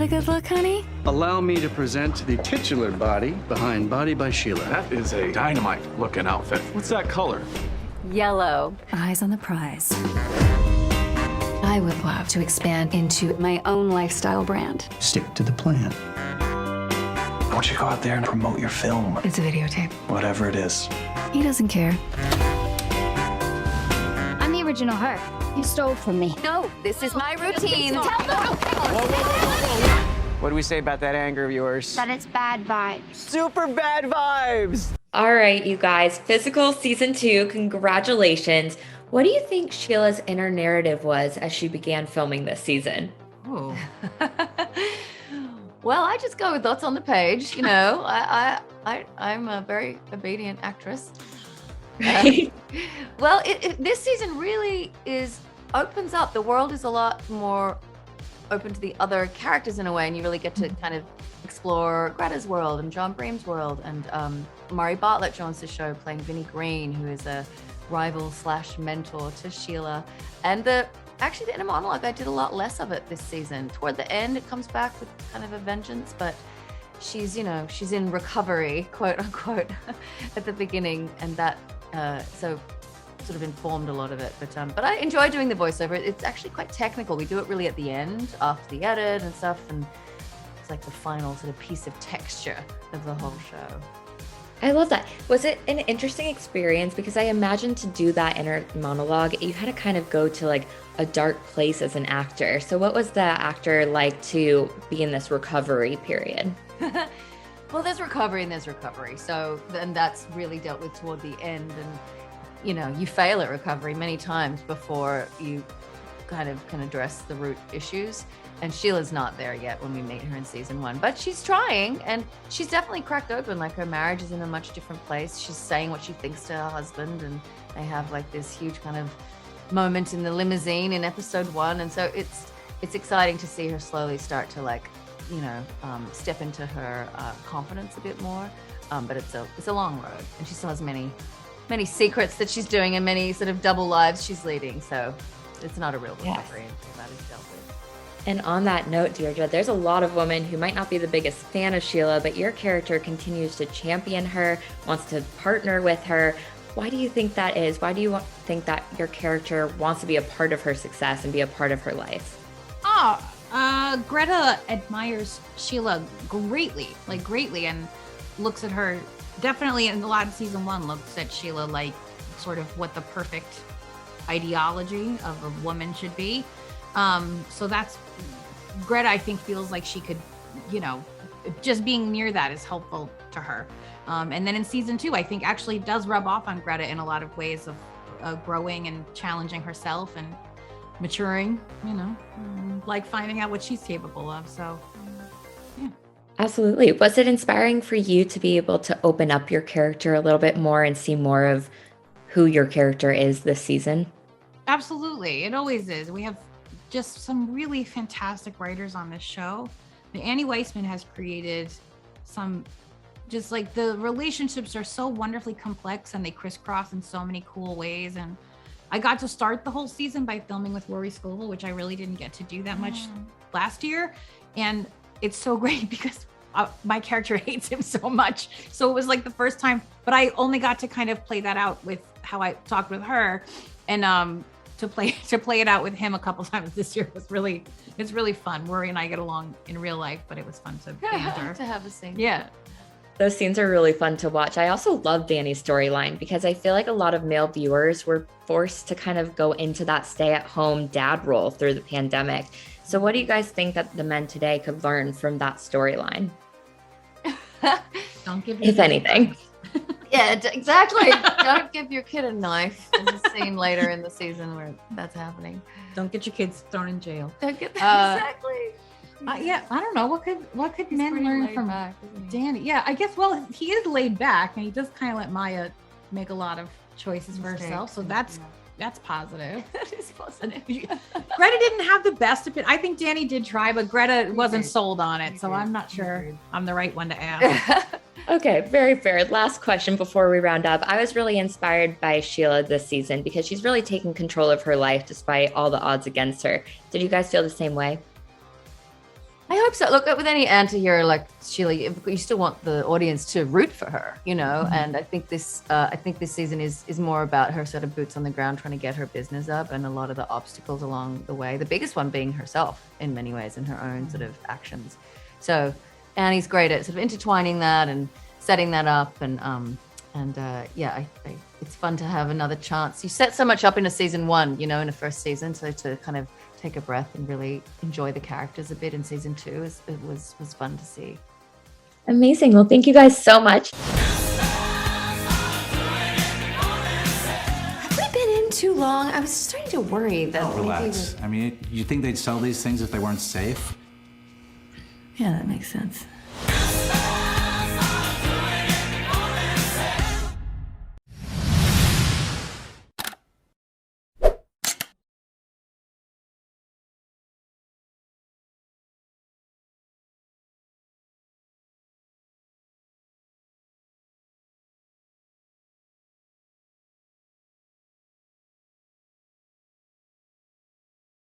that a good look, honey? Allow me to present the titular body behind Body by Sheila. That is a dynamite-looking outfit. What's that color? Yellow. Eyes on the prize. I would love to expand into my own lifestyle brand. Stick to the plan. I want you to go out there and promote your film. It's a videotape. Whatever it is. He doesn't care. I'm the original her. You stole from me. No, this is my routine. Tell them. What do we say about that anger of yours? That it's bad vibes. Super bad vibes! All right, you guys, Physical Season 2, congratulations. What do you think Sheila's inner narrative was as she began filming this season? Oh. Well, I just go with what's on the page. You know, I'm a very obedient actress. Well, this season really opens up. The world is a lot more open to the other characters in a way, and you really get to kind of explore Greta's world and John Bream's world, and Murray Bartlett joins the show playing Vinnie Green, who is a rival / mentor to Sheila. And actually the inner monologue, I did a lot less of it this season. Toward the end, it comes back with kind of a vengeance, but she's in recovery, quote unquote, at the beginning, and that so sort of informed a lot of it. But I enjoy doing the voiceover. It's actually quite technical. We do it really at the end, after the edit and stuff, and it's like the final sort of piece of texture of the whole show. I love that. Was it an interesting experience? Because I imagine to do that inner monologue, you had to kind of go to like a dark place as an actor. So what was the actor like to be in this recovery period? Well, there's recovery and there's recovery. So then that's really dealt with toward the end. And, you know, you fail at recovery many times before you kind of can address the root issues. And Sheila's not there yet when we meet her in season 1, but she's trying, and she's definitely cracked open. Like, her marriage is in a much different place. She's saying what she thinks to her husband, and they have like this huge kind of moment in the limousine in episode 1. And so it's exciting to see her slowly start to like, you know, step into her confidence a bit more. But it's a long road, and she still has many secrets that she's doing and many sort of double lives she's leading. So it's not a real recovery until that is dealt with. And on that note, Dierdre, there's a lot of women who might not be the biggest fan of Sheila, but your character continues to champion her, wants to partner with her. Why do you think that is? Why do you think that your character wants to be a part of her success and be a part of her life? Greta admires Sheila greatly, and looks at her, definitely in a lot of season 1, looks at Sheila like sort of what the perfect ideology of a woman should be. So that's, Greta, I think, feels like she could, you know, just being near that is helpful to her. And then in season 2, I think actually does rub off on Greta in a lot of ways of growing and challenging herself and maturing, you know, like finding out what she's capable of. So, yeah. Absolutely. Was it inspiring for you to be able to open up your character a little bit more and see more of who your character is this season? Absolutely. It always is. We have just some really fantastic writers on this show. Annie Weissman has created some, just like the relationships are so wonderfully complex and they crisscross in so many cool ways. And I got to start the whole season by filming with Rory Scovel, which I really didn't get to do that much last year. And it's so great because my character hates him so much. So it was like the first time, but I only got to kind of play that out with how I talked with her. And to play it out with him a couple times this year it's really fun. Rory and I get along in real life, but it was fun to banter. To have a scene. Yeah. Those scenes are really fun to watch. I also love Danny's storyline because I feel like a lot of male viewers were forced to kind of go into that stay-at-home dad role through the pandemic. So what do you guys think that the men today could learn from that storyline? Don't give if anything. Yeah, exactly. Don't give your kid a knife. There's a scene later in the season where that's happening. Don't get your kids thrown in jail. Don't get that. Exactly. Yeah, I don't know. What could men learn from back, Danny? Yeah, I guess, well, he is laid back and he does kind of let Maya make a lot of choices for herself. So that's positive. That is positive. Greta didn't have the best opinion. I think Danny did try, but Greta wasn't sold on it. So I'm not sure I'm the right one to ask. Okay, very fair. Last question before we round up. I was really inspired by Sheila this season because she's really taken control of her life despite all the odds against her. Did you guys feel the same way? I hope so. Look, with any anti-hero like Sheila, you still want the audience to root for her, you know. And I think this season is more about her sort of boots on the ground, trying to get her business up, and a lot of the obstacles along the way. The biggest one being herself, in many ways, and her own sort of actions. So Annie's great at sort of intertwining that and setting that up, and it's fun to have another chance. You set so much up in a season one, you know, in the first season, so to kind of take a breath and really enjoy the characters a bit in season 2 was fun to see. Amazing. Well, thank you guys so much. Have we been in too long? I was starting to worry that maybe Relax. I mean, you think they'd sell these things if they weren't safe? Yeah, that makes sense.